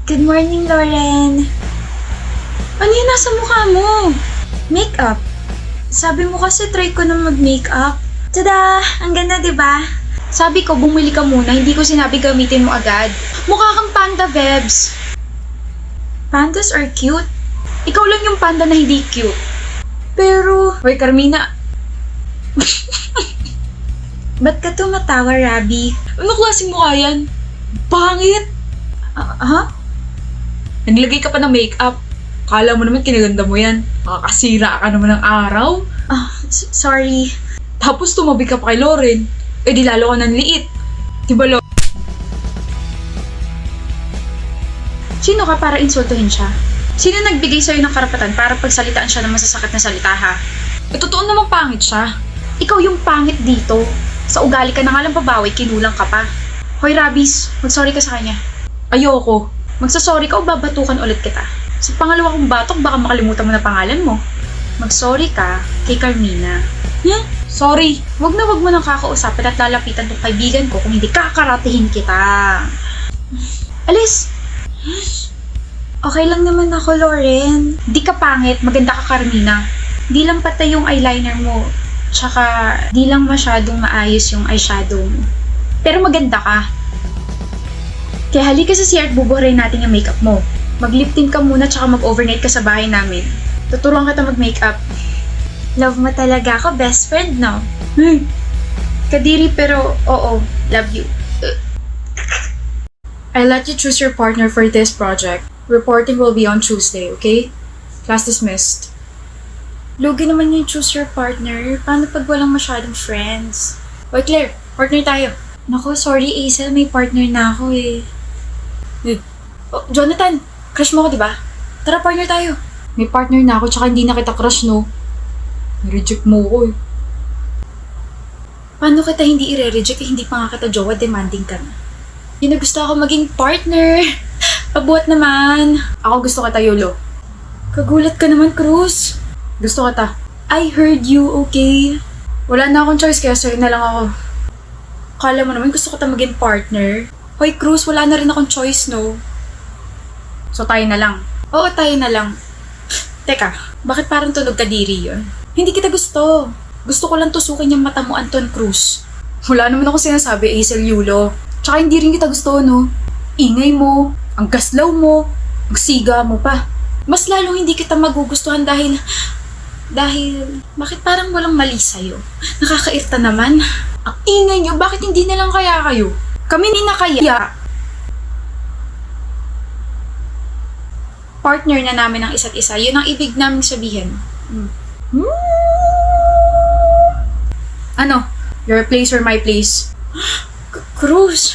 Good morning, Lauren. Ano yan nasa mukha mo? Makeup. Sabi mo kasi try ko na mag-makeup. Tada! Ang ganda, di ba? Sabi ko, bumili ka muna. Hindi ko sinabi gamitin mo agad. Mukha kang panda, Bebs. Pandas are cute. Ikaw lang yung panda na hindi cute. Pero... Hoy, Carmina. Ba't ka tumatawa, Rabi? Ano klaseng mukha yan? Pangit! Ha? Naglagay ka pa ng makeup. Kala mo naman kinaganda mo yan. Makakasira ka naman ng araw. Sorry. Tapos tumabi ka pa kay Lauren. Eh di lalo ka ng liit. Diba, Lauren? Sino ka para insultuhin siya? Sino nagbigay sa'yo ng karapatan para pagsalitaan siya ng masasakit na salita, ha? Eh, totoo namang pangit siya. Ikaw yung pangit dito. Sa ugali ka na nga lang babawi, kinulang ka pa. Hoy, Rabis, mag-sorry ka sa kanya. Ayoko. Magsasorry ka o babatukan ulit kita. Sa pangalawa kong batok, baka makalimutan mo na pangalan mo. Mag-sorry ka kay Carmina. Sorry. Wag mo nang kakausapin at lalapitan tong kaibigan ko kung hindi kakaratihin kita. Alis! Okay lang naman ako, Lauren. Di ka pangit, maganda ka, Carmina. Di lang patay yung eyeliner mo. Tsaka, di lang masyadong maayos yung eyeshadow mo. Pero maganda ka. Kaya halika sa CR at bubuharin natin yung makeup mo. Mag-lip tint ka muna tsaka mag-overnight ka sa bahay namin. Tuturuan kita mag-makeup. Love mo talaga ako, best friend, no? Kadiri pero oo, love you. I let you choose your partner for this project. Reporting will be on Tuesday, okay? Class dismissed. Lugi naman yung choose your partner. Paano pag walang masyadong friends? Hoy Claire, partner tayo. Naku, sorry Hazel, may partner na ako eh. Oh, Jonathan, crush mo ako, di ba? Tara, partner tayo. May partner na ako, tsaka hindi na kita crush, no? Reject mo ko eh. Paano kita hindi i-reject hindi pa nga kita jowa, demanding ka na. Hindi na gusto ako maging partner. Pabuhat naman. Ako gusto kita, Yolo. Kagulat ka naman, Cruz. Gusto kita. I heard you, okay? Wala na akong choice, kaya sa'yo na lang ako. Kala mo naman gusto kita maging partner. Hoy, Cruz, wala na rin akong choice, no? So tayo na lang. Oo, tayo na lang. Teka, bakit parang tunog kadiri yun? Hindi kita gusto. Gusto ko lang tusukin yung mata mo, Anton Cruz. Wala naman ako sinasabi, Hazel Yulo. Tsaka hindi rin kita gusto, no? Ingay mo, ang gaslaw mo, ang siga mo pa. Mas lalong hindi kita magugustuhan dahil bakit parang walang mali sa'yo? Nakakairta naman. Ang ingay nyo, bakit hindi na lang kaya kayo? Kami ni na kaya. Partner na namin ang isa't isa. Yun ang ibig naming sabihin. Ano? Your place or my place? Cruz,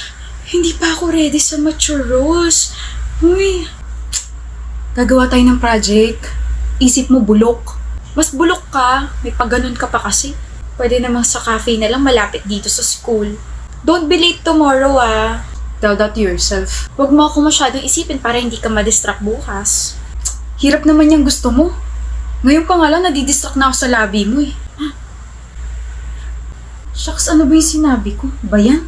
hindi pa ako ready sa mature roles. Uy. Gagawa tayo ng project. Isip mo bulok. Mas bulok ka. May pagganon ka pa kasi. Pwede namang sa cafe na lang malapit dito sa school. Don't be late tomorrow, ah. Tell that to yourself. Huwag mo ako masyadong isipin para hindi ka madistract bukas. Hirap naman yung gusto mo. Ngayon pa nga lang, nadidistract na ako sa labi mo eh. Shucks, ano ba yung sinabi ko? Ba yan?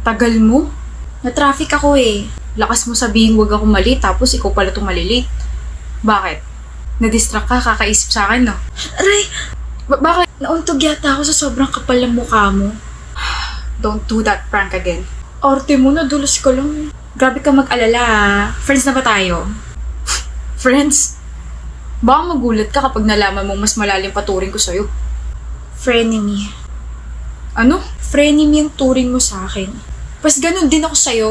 Tagal mo. Na-traffic ako eh. Lakas mo sabihin wag ako mali, tapos ikaw pala itong malilate. Bakit? Nadistract ka, kakaisip sa akin, no? Aray! Bakit? Nauntog yata ako sa sobrang kapal ng mukha mo. Don't do that prank again. Arte mo, nadulas ka lang. Grabe ka mag-alala, ah. Friends na ba tayo? Friends? Baka magulat ka kapag nalaman mo mas malalim pa turing ko sa'yo. Frenemy. Ano? Frenemy yung turing mo sa akin. Pas ganun din ako sa'yo.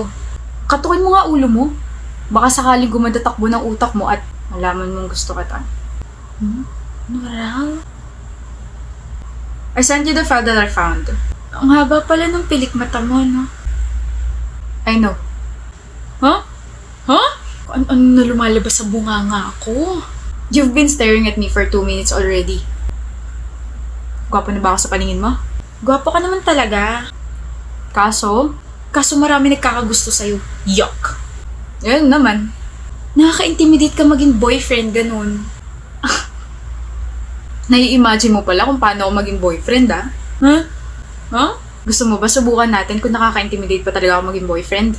Katukin mo nga ulo mo. Baka sakaling gumanda takbo ng utak mo at malaman mong gusto kita. Ano raw? I sent you the file that I found. Ang haba pala ng pilik mata mo, no? I know. Huh? Huh? Ano na lumalabas sa bunganga ako? You've been staring at me for 2 minutes already. Gwapo na ba ako sa paningin mo? Gwapo ka naman talaga. Kaso marami nagkakagusto sa'yo. Yuck! Yan naman. Nakaka-intimidate ka maging boyfriend, ganun. Nai-imagine mo pala kung paano ako maging boyfriend, ah? Huh? Huh? Gusto mo ba subukan natin kung nakaka-intimidate pa talaga ako maging boyfriend?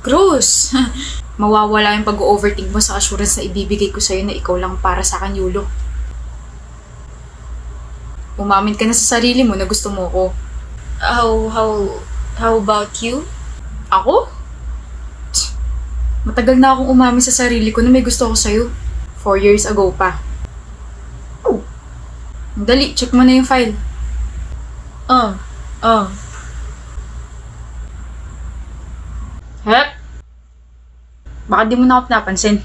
Cruz! Mawawala yung pag-overthink mo sa assurance na ibibigay ko sa'yo na ikaw lang para sa akin, Yulo. Umamin ka na sa sarili mo na gusto mo ko. How about you? Ako? Matagal na akong umamin sa sarili ko na may gusto ko sa'yo. 4 years ago pa. Dali, check mo na yung file. Hep! Baka di mo na ako pinapansin.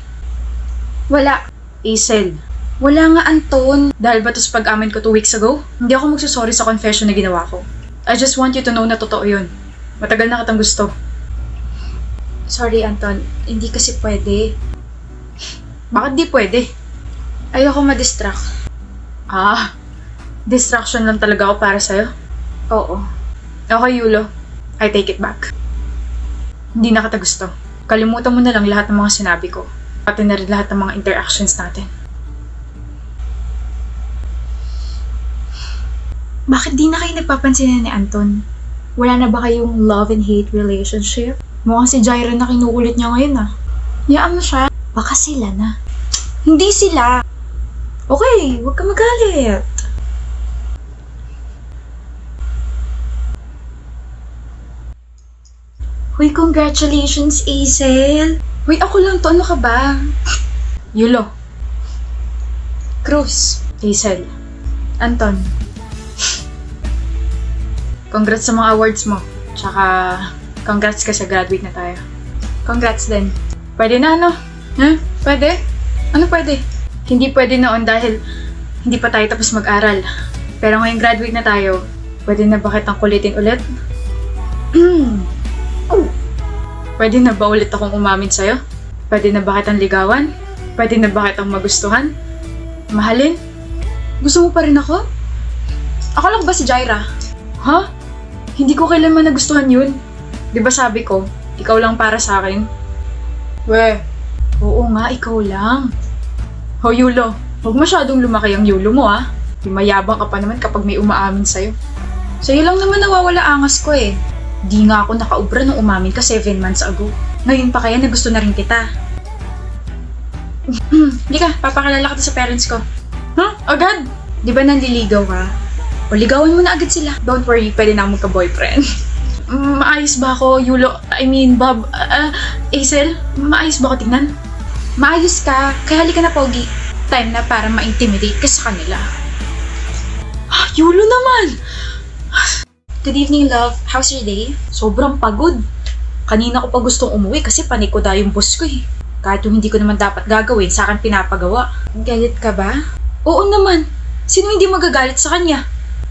Wala. Hazel. Wala nga, Anton. Dahil ba to sa pag-amin ko 2 weeks ago? Hindi ako magsusorry sa confession na ginawa ko. I just want you to know na totoo yun. Matagal na kitang gusto. Sorry, Anton. Hindi kasi pwede. Bakit di pwede? Ayoko ma-distract. Distraction lang talaga ako para sa'yo. Oo. Okay, Yulo. I take it back. Hindi na kita gusto. Kalimutan mo na lang lahat ng mga sinabi ko. Pati na rin lahat ng mga interactions natin. Bakit di na kayo nagpapansin ni Anton? Wala na ba kayong love and hate relationship? Mukhang si Jaira na kinukulit niya ngayon Yaan mo siya. Baka sila na. Hindi sila. Okay, huwag ka magalit. Uy, congratulations, Hazel. Uy, ako lang to. Ano ka ba? Yulo. Cruz. Hazel. Anton. Congrats sa mga awards mo. Tsaka, congrats ka sa graduate na tayo. Congrats din. Pwede na, ano? Pwede? Ano pwede? Hindi pwede noon dahil hindi pa tayo tapos mag-aral. Pero ngayong graduate na tayo, pwede na ba kitang kulitin ulit? Pwede na ba ulit akong umamin sa'yo? Pwede na ba kitang ligawan? Pwede na ba kitang magustuhan? Mahalin? Gusto mo pa rin ako? Ako lang ba si Jaira? Ha? Hindi ko kailanman nagustuhan yun. Di ba sabi ko, ikaw lang para sa akin? Oo nga, ikaw lang. Yulo, huwag masyadong lumaki ang yulo mo Mayabang ka pa naman kapag may umaamin sa'yo. Sa'yo lang naman nawawala angas ko eh. Di nga ako nakaubra nung umamin ka 7 months ago. Ngayon pa kaya na gusto na rin kita. Hindi ka, papakilala ka sa parents ko. Agad? Di ba nanliligaw ka? O ligawan mo na agad sila. Don't worry, pwede na akong magka-boyfriend. Maayos ba ako, Yulo? Bob, Hazel? Maayos ba ako tingnan? Maayos ka, kaya halika na, Pogi. Time na para ma-intimidate ka sa kanila. Yulo naman! Good evening, love. How's your day? Sobrang pagod. Kanina ko pa gustong umuwi kasi panikoda yung boss ko Kahit yung hindi ko naman dapat gagawin, sa akin pinapagawa. Galit ka ba? Oo naman. Sino hindi magagalit sa kanya?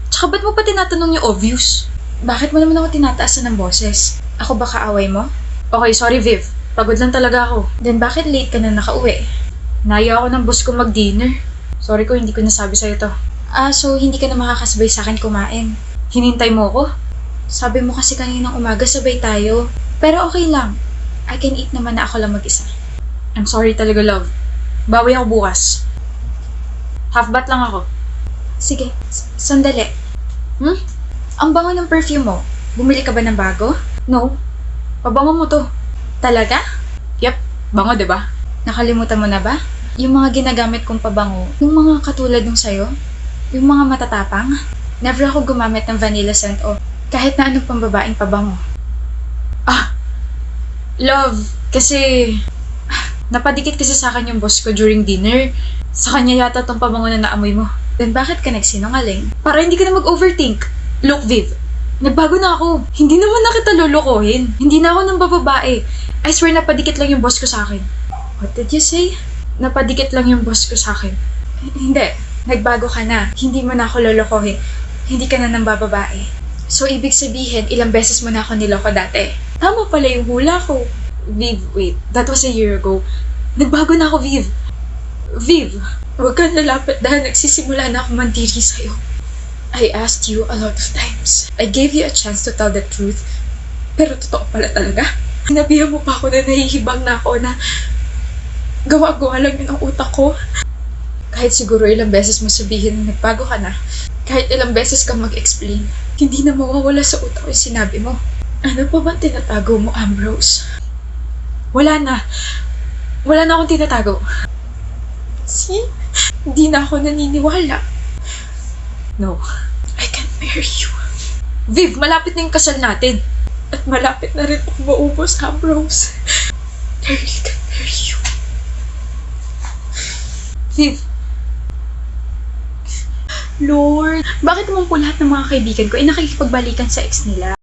Tsaka ba't mo pa tinatanong yung obvious? Bakit mo naman ako tinataasan ng boses? Ako ba kaaway mo? Okay, sorry Viv. Pagod lang talaga ako. Then bakit late ka na nakauwi? Naya ako ng boss ko mag-dinner. Sorry ko, hindi ko nasabi sa'yo to. So hindi ka na makakasabay sa akin kumain? Hinintay mo ko? Sabi mo kasi kaninang umaga sabay tayo. Pero okay lang. I can eat naman na ako lang mag-isa. I'm sorry talaga, love. Bawi ako bukas. Half-bat lang ako. Sige, sandali. Ang bango ng perfume mo. Bumili ka ba ng bago? No. Pabango mo to. Talaga? Yep. Bango, diba? Nakalimutan mo na ba? Yung mga ginagamit kong pabango, yung mga katulad ng sayo, yung mga matatapang, never ako gumamit ng vanilla scent o kahit na anong pambabaeng pabango. Love, kasi napadikit kasi sa akin yung boss ko during dinner. Sa kanya yata tong pabango na naamoy mo. Then bakit ka nagsinungaling? Para hindi ka na mag-overthink. Look, Viv, nagbago na ako. Hindi naman na kita lulukohin. Hindi na ako ng bababae. I swear napadikit lang yung boss ko sa akin. What did you say? Napadikit lang yung boss ko sa akin. Hindi, nagbago ka na. Hindi mo na ako lulukohin. Hindi ka na ng bababae. So, ibig sabihin, ilang beses mo na ako niloko dati. Tama pala yung hula ko. Viv, wait. That was a year ago. Nagbago na ako, Viv. Viv, huwag kang lalapit dahil nagsisimula na ako mandiri sa'yo. I asked you a lot of times. I gave you a chance to tell the truth. Pero totoo pala talaga. Sinabihan mo pa ako na nahihibang na ako na gawa-gawa lang yun ang utak ko. Kahit siguro ilang beses mo sabihin na nagbago ka na, Kahit ilang beses kang mag-explain, hindi na mawawala sa utak yung sinabi mo. Ano pa ba tinatago mo, Ambrose? Wala na. Wala na akong tinatago. See? Hindi na ako naniniwala. No. I can't marry you. Viv, malapit na yung kasal natin. At malapit na rin akong maubos, Ambrose. I really can't marry you. Viv, Lord, bakit naman po lahat ng mga kaibigan ko ay nakikipagbalikan sa ex nila?